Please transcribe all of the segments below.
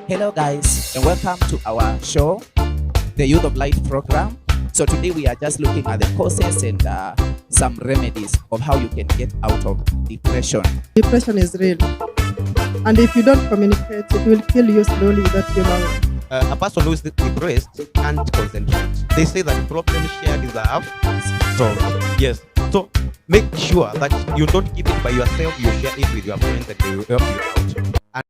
Hello, guys, and welcome to our show, the Youth of Light program. So, today we are just looking at the causes and some remedies of how you can get out of depression. Depression is real, and if you don't communicate, it will kill you slowly without you knowing. A person who is depressed can't concentrate. They say that problem shared is half solved. Yes. So make sure that you don't keep it by yourself. You share it with your friends and they will help you out.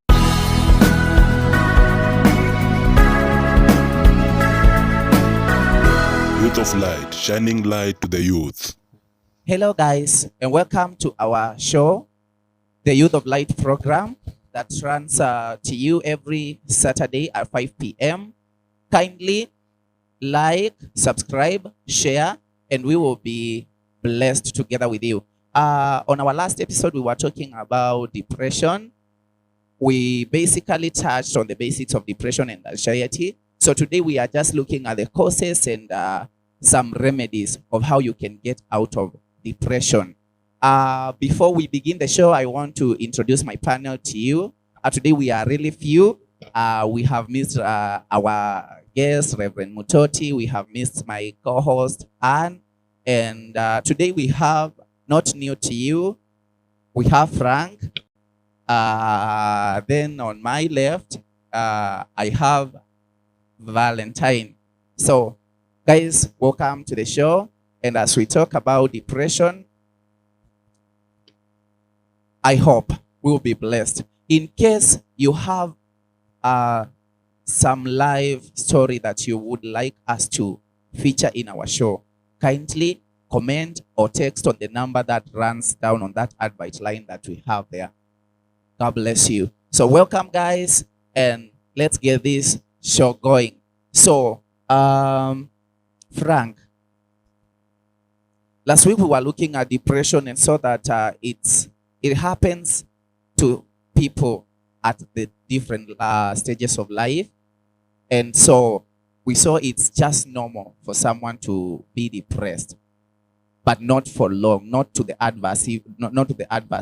Youth of Light, shining light to the youth. Hello, guys, and welcome to our show, the Youth of Light program that runs to you every Saturday at 5 p.m. Kindly like, subscribe, share, and we will be blessed together with you. On our last episode, we were talking about depression. We basically touched on the basics of depression and anxiety. So today we are just looking at the causes and some remedies of how you can get out of depression. Before we begin the show, I want to introduce my panel to you. Today we are really few. We have missed our guest, Reverend Mutoti. We have missed my co-host, Anne. And today we have, not new to you, we have Frank. Then on my left, I have Valentine. So, guys, welcome to the show. And as we talk about depression, I hope we will be blessed. In case you have some live story that you would like us to feature in our show, kindly comment or text on the number that runs down on that advert line that we have there. God bless you. So welcome, guys, and let's get this show going. So, Frank, last week we were looking at depression and saw that it happens to people at the different stages of life. And so we saw it's just normal for someone to be depressed, but not for long, not to the adverse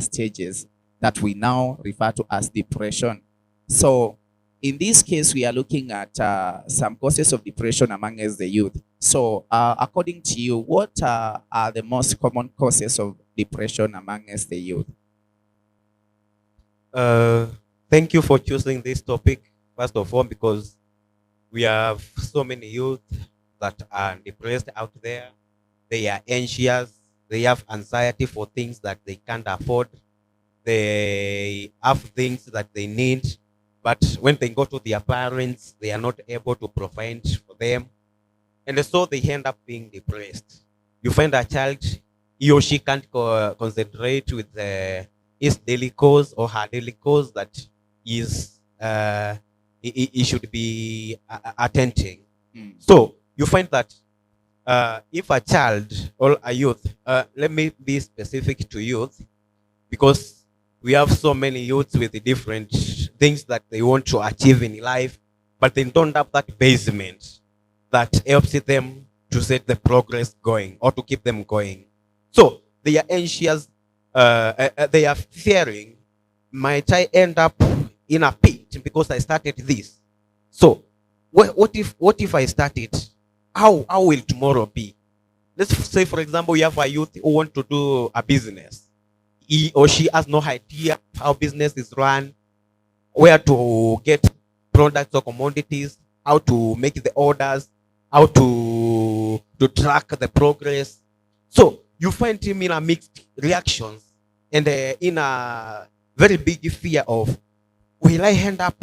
stages that we now refer to as depression. So in this case, we are looking at some causes of depression among us, the youth. So according to you, what are the most common causes of depression among us, the youth? Thank you for choosing this topic, first of all, because we have so many youth that are depressed out there. They are anxious. They have anxiety for things that they can't afford. They have things that they need, but when they go to their parents, they are not able to provide for them. And so they end up being depressed. You find a child, he or she can't concentrate with his daily cause or her daily cause that is he should be attending. So you find that if a child or a youth, let me be specific to youth, because we have so many youths with different things that they want to achieve in life, but they don't have that basement that helps them to set the progress going or to keep them going. So they are anxious, they are fearing, might I end up in a pit because I started this? So what if I started? How will tomorrow be? Let's say, for example, you have a youth who want to do a business. He or she has no idea how business is run, where to get products or commodities, how to make the orders, how to track the progress. So you find him in a mixed reactions and in a very big fear of, will I end up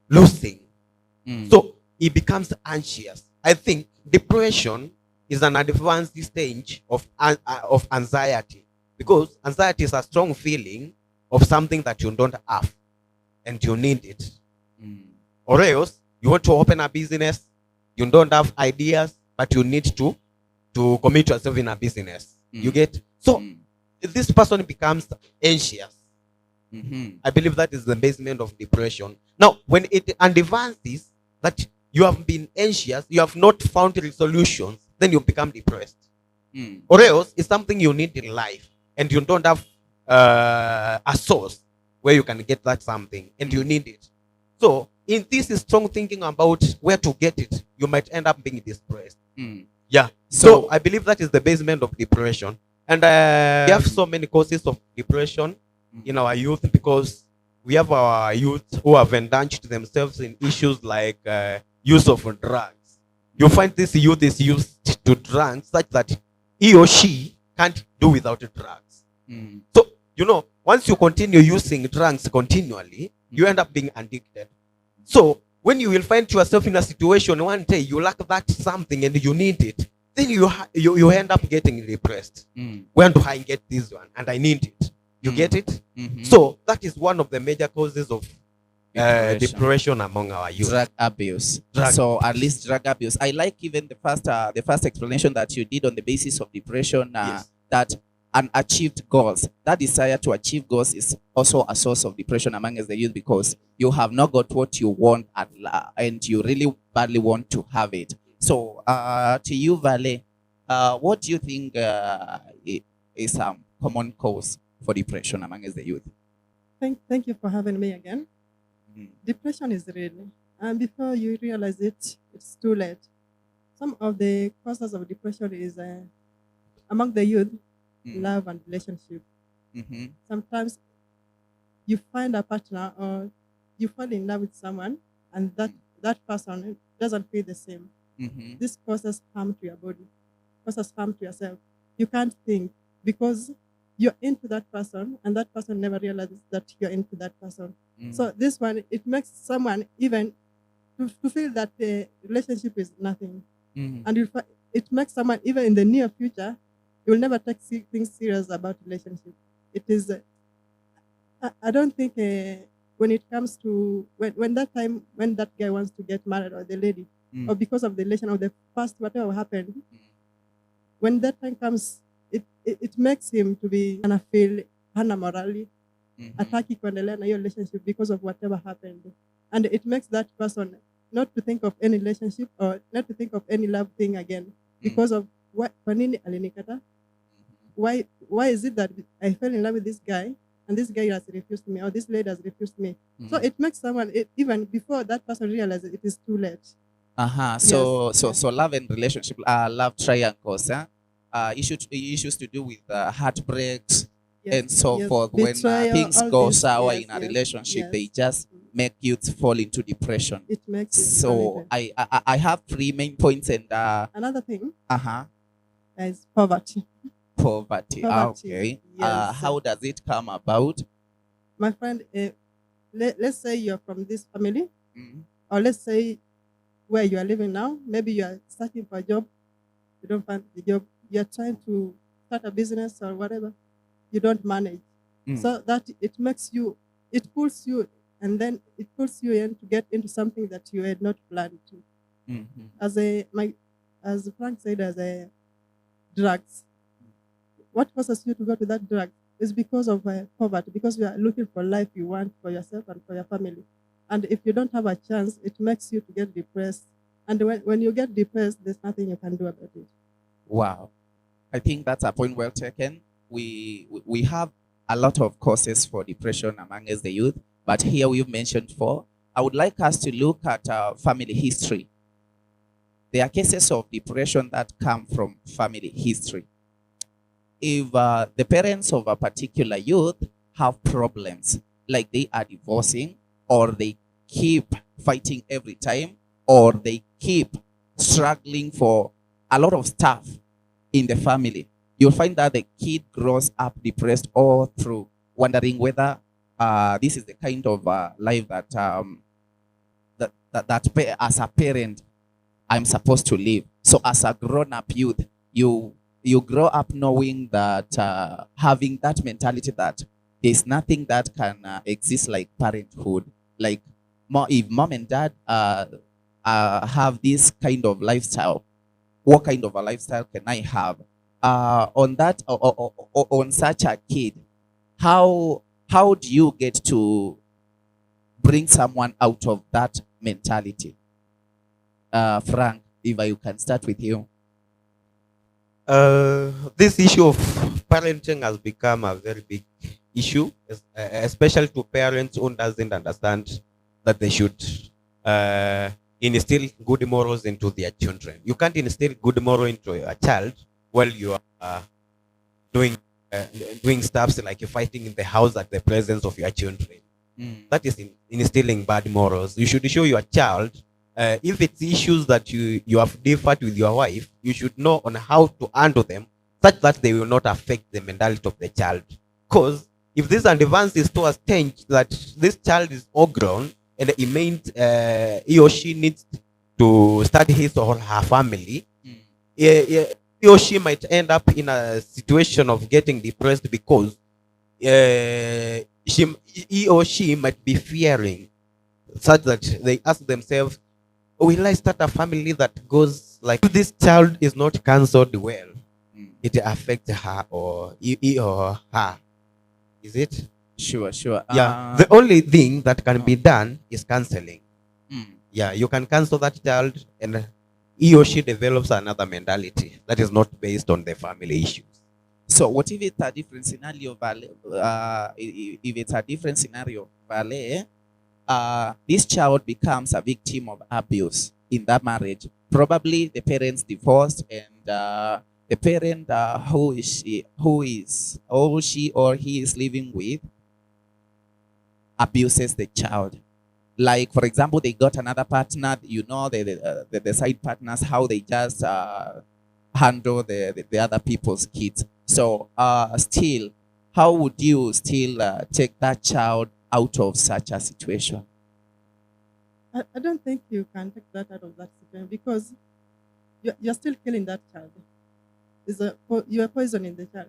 losing? So he becomes anxious. I think depression is an advanced stage of anxiety, because anxiety is a strong feeling of something that you don't have and you need it. Or else you want to open a business, you don't have ideas, but you need to commit yourself in a business. You get? So this person becomes anxious. I believe that is the basement of depression. Now, when it advances that you have been anxious, you have not found solutions, then you become depressed. Or else it's something you need in life and you don't have a source where you can get that something and you need it. So in this strong thinking about where to get it, you might end up being depressed. Mm. Yeah. So I believe that is the basement of depression. And we have so many causes of depression in our youth, because we have our youth who have indulged themselves in issues like use of drugs. You find this youth is used to drugs such that he or she can't do without drugs. Mm. So, once you continue using drugs continually, you end up being addicted. So, when you will find yourself in a situation one day you lack that something and you need it, then you end up getting depressed. Mm. When do I get this one? And I need it. You get it? Mm-hmm. So that is one of the major causes of depression among our youth. Drug abuse. At least drug abuse. I like even the first explanation that you did on the basis of depression. Yes. That unachieved goals, that desire to achieve goals, is also a source of depression among the youth, because you have not got what you want and you really badly want to have it. So, to you, Vale, what do you think is a common cause for depression among the youth? Thank you for having me again. Mm. Depression is real, and before you realize it, it's too late. Some of the causes of depression is among the youth, love and relationship. Mm-hmm. Sometimes you find a partner or you fall in love with someone, and that person doesn't feel the same. Mm-hmm. This causes harm to your body, causes harm to yourself. You can't think because you're into that person, and that person never realizes that you're into that person. Mm. So this one, it makes someone even to feel that the relationship is nothing. Mm-hmm. And it makes someone, even in the near future, you will never take things serious about relationship. It is, I don't think when it comes to, when that guy wants to get married, or the lady, or because of the relation or the past, whatever happened, when that time comes, it makes him to be kind of feel morally attacking kuendelea na your relationship because of whatever happened. And it makes that person not to think of any relationship or not to think of any love thing again because of kwa nini alinikata? Why is it that I fell in love with this guy and this guy has refused me, or this lady has refused me? So it makes someone, even before that person realizes, it is too late. So love and relationship, love triangles, issues to do with heartbreaks and so forth. Betrayal, when things all go this, sour yes, in a yes, relationship, yes. they just make youth fall into depression. It makes it So talented. I have 3 main points, and Another thing uh-huh, is poverty. poverty. Poverty, Okay. yes. How does it come about? My friend, let's say you're from this family, Mm. or let's say where you are living now, maybe you are searching for a job, you don't find the job, you're trying to start a business or whatever, you don't manage. So that it makes you, it pulls you, and then it pulls you in to get into something that you had not planned to. Mm-hmm. As Frank said, as a drugs. What causes you to go to that drug is because of poverty, because you are looking for life you want for yourself and for your family. And if you don't have a chance, it makes you to get depressed. And when you get depressed, there's nothing you can do about it. Wow. I think that's a point well taken. We have a lot of causes for depression among us, the youth, but here we've mentioned 4. I would like us to look at family history. There are cases of depression that come from family history. If the parents of a particular youth have problems, like they are divorcing, or they keep fighting every time, or they keep struggling for a lot of stuff in the family, you'll find that the kid grows up depressed all through, wondering whether this is the kind of life that as a parent I'm supposed to live. So as a grown-up youth, you grow up knowing that having that mentality that there's nothing that can exist like parenthood. Like if mom and dad have this kind of lifestyle, what kind of a lifestyle can I have? On that, on such a kid, how do you get to bring someone out of that mentality? Frank, if you can start with you. This issue of parenting has become a very big issue, especially to parents who doesn't understand that they should instill good morals into their children. You can't instill good moral into a child while you are doing uh, doing stuff like you're fighting in the house at the presence of your children. Mm. That is instilling bad morals. You should show your child, if it's issues that you have differed with your wife, you should know on how to handle them such that they will not affect the mentality of the child. Because if this advances towards stage that this child is all grown and he or she needs to start his or her family, Mm. he or she might end up in a situation of getting depressed because he or she might be fearing such that they ask themselves, will I start a family that goes like, if this child is not cancelled well, Mm. it affects her or he or her? Is it? Sure, sure. Yeah. The only thing that can be done is counseling. Mm. Yeah, you can cancel that child and he or she develops another mentality that is not based on the family issues. So what if it's a different scenario, Vale? If it's a different scenario, Vale, this child becomes a victim of abuse in that marriage. Probably the parents divorced, and the parent who she or he is living with abuses the child. Like, for example, they got another partner. You know, the side partners, how they just handle the other people's kids. So still, how would you still take that child out of such a situation? I don't think you can take that out of that situation because you're still killing that child. You are poisoning the child.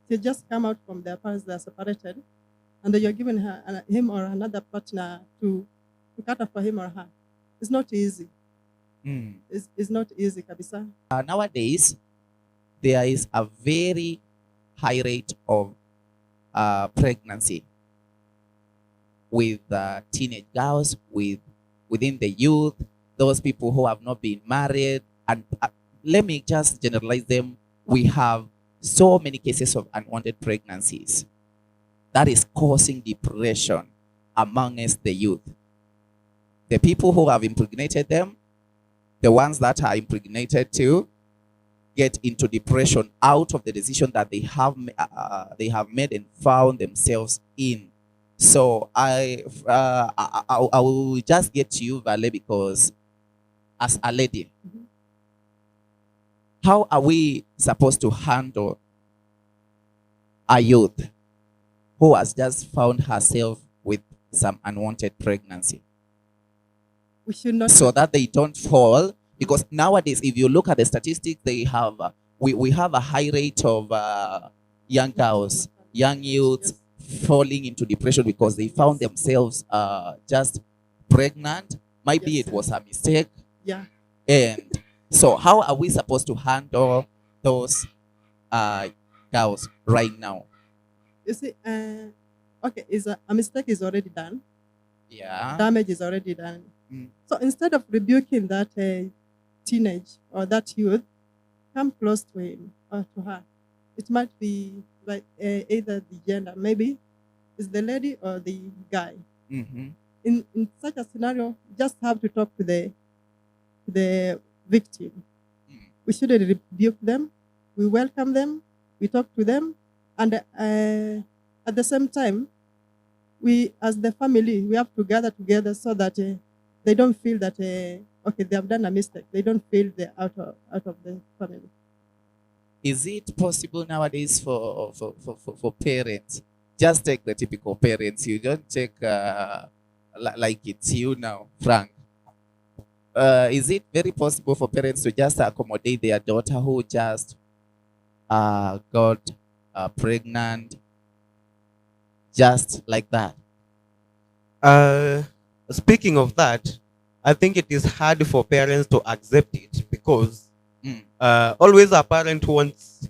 They just come out from their parents, they're separated, and then you're giving him or another partner to cater for him or her. It's not easy. Mm. It's not easy, kabisa. Nowadays, there is a very high rate of pregnancy with teenage girls, within the youth, those people who have not been married. And let me just generalize them. We have so many cases of unwanted pregnancies that is causing depression amongst the youth. The people who have impregnated them, the ones that are impregnated too, get into depression out of the decision that they have made and found themselves in. So I will just get to you, Vale, because as a lady, Mhm. how are we supposed to handle a youth who has just found herself with some unwanted pregnancy, We should not. so that they don't fall? Because nowadays, if you look at the statistics, they have we have a high rate of young girls, young youths falling into depression because they found themselves just pregnant. Maybe Yes, it was a mistake. Yeah. And so how are we supposed to handle those girls right now? You see, okay, a mistake is already done. Yeah. Damage is already done. Mm. So instead of rebuking that teenage or that youth, come close to him or to her. It might be like either the gender, maybe it's the lady or the guy. Mm-hmm. In such a scenario, just have to talk to the victim. Mm. We shouldn't rebuke them. We welcome them. We talk to them, and at the same time, we as the family we have to gather together so that they don't feel that okay, they have done a mistake. They don't feel they're out of the family. Is it possible nowadays for parents? Just take the typical parents. You don't take like it's you now, Frank. Is it very possible for parents to just accommodate their daughter who just got pregnant just like that? Speaking of that, I think it is hard for parents to accept it because always a parent wants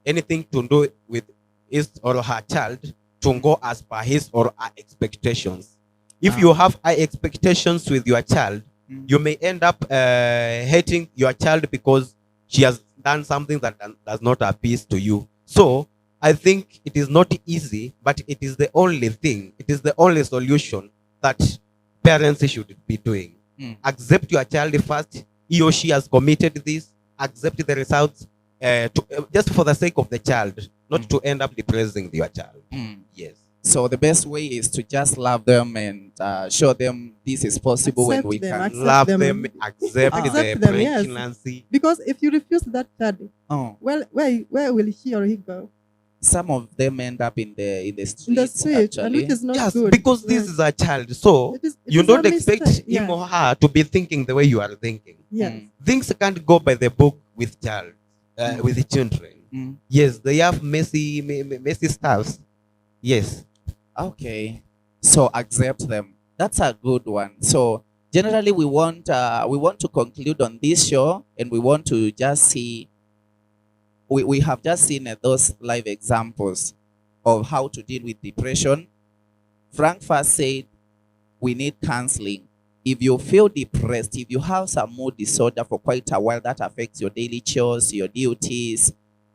anything to do with his or her child to go as per his or her expectations. If you have high expectations with your child, you may end up hating your child because she has done something that does not appease to you. So I think it is not easy, but it is the only thing, it is the only solution that parents should be doing. Accept your child first. He or she has committed this. Accept the results just for the sake of the child, not to end up depressing your child. Yes. So the best way is to just love them and show them this is possible when Accept we them, can. accept Love them. them, accept Accept the them, yes. pregnancy. Because if you refuse that child, Oh, well, where will she or he go? some of them end up in the streets. In the street, and actually. which is not Yes, good. because this Yes. is a child. So It is you a don't mistake, expect him yeah. or her to be thinking the way you are thinking. Yes. Things can't go by the book with child, with the children. Yes, they have messy stuffs. Yes. Okay, so accept them. That's a good one. So generally, we want to conclude on this show, and we want to just see. We have just seen those live examples of how to deal with depression. Frank first said we need counseling. If you feel depressed, if you have some mood disorder for quite a while that affects your daily chores, your duties,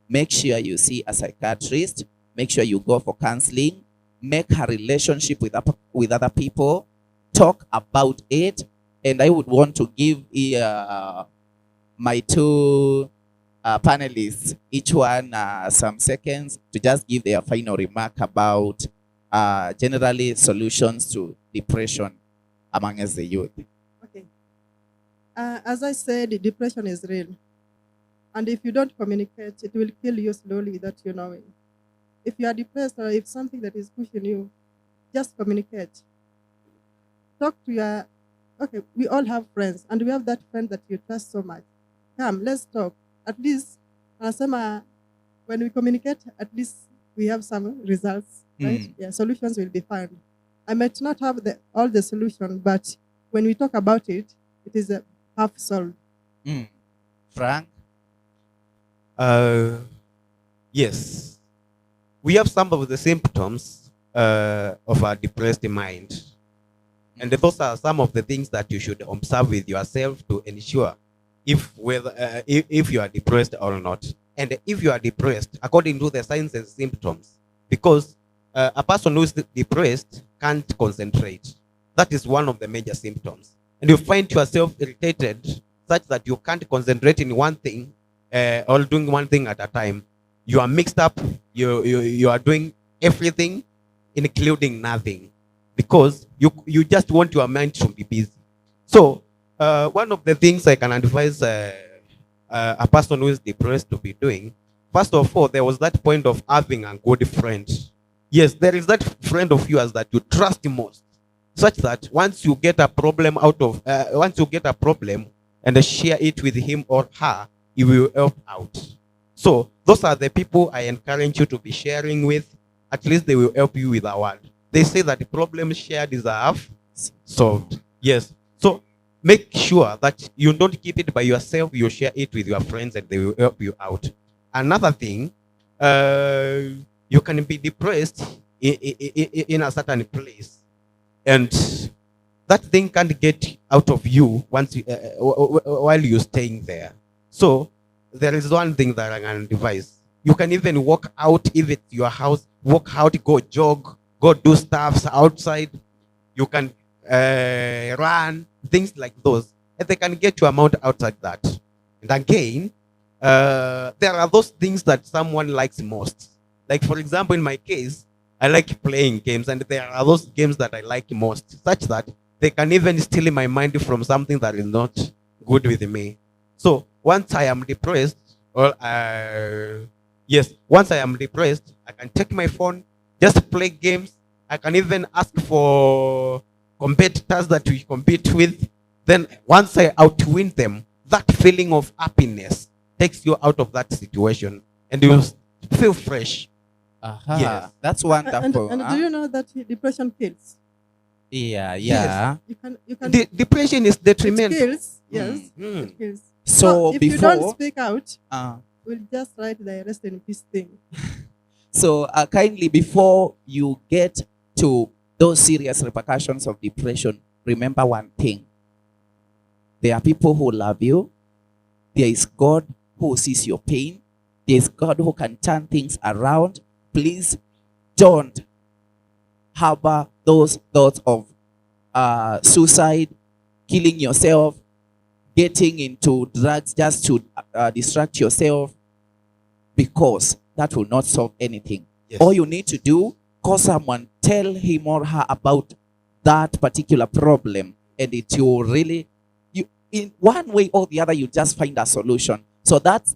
make sure you see a psychiatrist. Make sure you go for counseling. Make a relationship with other people. Talk about it. And I would want to give my two panelists, each one some seconds to just give their final remark about generally solutions to depression among us the youth. Okay. As I said, depression is real. And if you don't communicate, it will kill you slowly without you knowing. If you are depressed or if something that is pushing you, just communicate. Talk to your, okay, we all have friends, and we have that friend that you trust so much. Come, let's talk. At least, when we communicate, at least we have some results, right? Yeah, solutions will be found. I might not have all the solution, but when we talk about it, it is half solved. Frank? Yes. We have some of the symptoms of a depressed mind. And those are some of the things that you should observe with yourself to ensure if you are depressed or not. And if you are depressed, according to the signs and symptoms, because a person who is depressed can't concentrate. That is one of the major symptoms. And you find yourself irritated such that you can't concentrate in one thing or doing one thing at a time. You are mixed up. You are doing everything, including nothing, because you just want your mind to be busy. So one of the things I can advise a person who is depressed to be doing, first of all, there was that point of having a good friend. Yes, there is that friend of yours that you trust most, such that once you get a problem and share it with him or her, he will help out. So those are the people I encourage you to be sharing with. At least they will help you with a word. They say that the problem shared is half solved. Yes. So make sure that you don't keep it by yourself. You share it with your friends and they will help you out. Another thing, you can be depressed in a certain place, and that thing can't get out of you once while you're staying there. So there is one thing that I can advise. You can even walk out, if it's your house, walk out, go jog, go do stuffs outside. You can run, things like those. And they can get you amount outside that. And again, there are those things that someone likes most. Like, for example, in my case, I like playing games, and there are those games that I like most, such that they can even steal my mind from something that is not good with me. So once I am depressed, once I am depressed, I can take my phone, just play games. I can even ask for competitors that we compete with. Then once I outwin them, that feeling of happiness takes you out of that situation, and you feel fresh. Yes. That's wonderful. And do you know that depression kills? Yeah. Yes. You can. Depression is detrimental. It kills. Yes. It kills. So if before you don't speak out, we'll just write the rest in peace thing. So kindly, before you get to those serious repercussions of depression, remember one thing. There are people who love you. There is God who sees your pain. There is God who can turn things around. Please don't harbor those thoughts of suicide, killing yourself, getting into drugs just to distract yourself, because that will not solve anything. Yes. All you need to do, call someone, tell him or her about that particular problem, and it will really, you, in one way or the other, you just find a solution. So that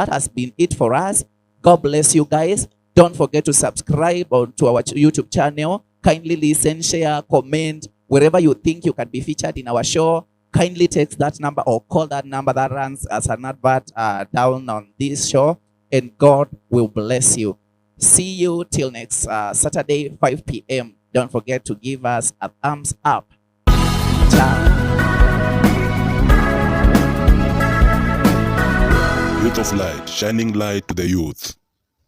has been it for us. God bless you guys. Don't forget to subscribe to our YouTube channel. Kindly listen, share, comment, wherever you think you can be featured in our show. Kindly text that number or call that number that runs as an advert down on this show, and God will bless you. See you till next Saturday, 5 p.m. Don't forget to give us a thumbs up. Ciao. Youth of Light, shining light to the youth.